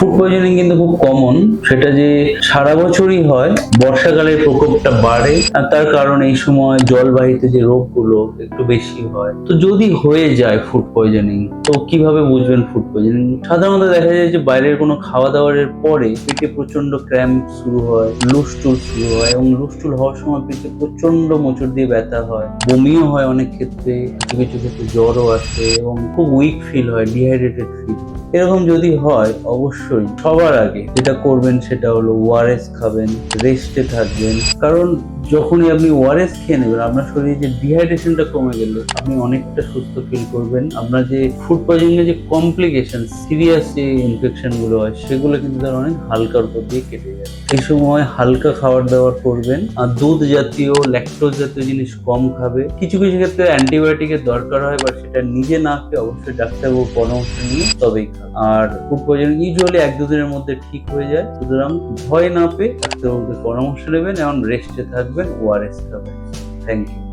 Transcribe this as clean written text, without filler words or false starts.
Food poisoning কিন্তু খুব common, সেটা যে সারা বছরই হয়, বর্ষাকালে প্রকোপটা বাড়ে আর তার কারণ এই সময় জলবাহিত যে রোগগুলো একটু বেশি হয়। তো যদি হয়ে যায় ফুড পয়জনিং, তো কিভাবে বুঝবেন ফুড পয়জনিং? সাধারণত দেখা যায় যে বাইরের কোনো খাওয়া দাওয়ার পরে পেটে প্রচন্ড ক্র্যাম্প শুরু হয়, লুজ-টুল শুরু হয় এবং লুজ-টুল হওয়ার সময় পেটে প্রচন্ড মোচড় দিয়ে ব্যথা হয়, বমিও হয় অনেক ক্ষেত্রে, কিছু কিছু ক্ষেত্রে জ্বরও আসে এবং খুব উইক ফিল হয়, ডিহাইড্রেটেড ফিল। এরকম যদি হয়, অবশ্যই সবার আগে যেটা করবেন সেটা হলো ওআরএস খাবেন, রেস্টে থাকবেন। কারণ যখনই আপনি ওআরএস খেয়ে নেবেন, আপনার শরীরে যে ডিহাইড্রেশনটা কমে গেলে আপনি অনেকটা সুস্থ ফিল করবেন। আপনার যে ফুড পয়জনিং এর যে কমপ্লিকেশন, সিরিয়াস যে ইনফেকশন গুলো হয়, সেগুলো কিন্তু তার অনেক হালকার উপর দিয়ে কেটে যায়। এই সময় হালকা খাবার দাবার করবেন, আর দুধ জাতীয়, ল্যাকটোজ জাতীয় জিনিস কম খাবে। কিছু কিছু ক্ষেত্রে অ্যান্টিবায়োটিকের দরকার হয়, বা সেটা নিজে না খেয়ে অবশ্যই ডাক্তারবাবুর পরামর্শ নিয়ে তবেই খাবে। আর ফুড পয়জনিং ইউজুয়ালি 1-2 দিনের মধ্যে ঠিক হয়ে যায়, সুতরাং ভয় না পেয়ে ডাক্তারবাবুকে পরামর্শ নেবেন এবং রেস্টে থাকবেন, ওআরএস খাবেন। Thank you.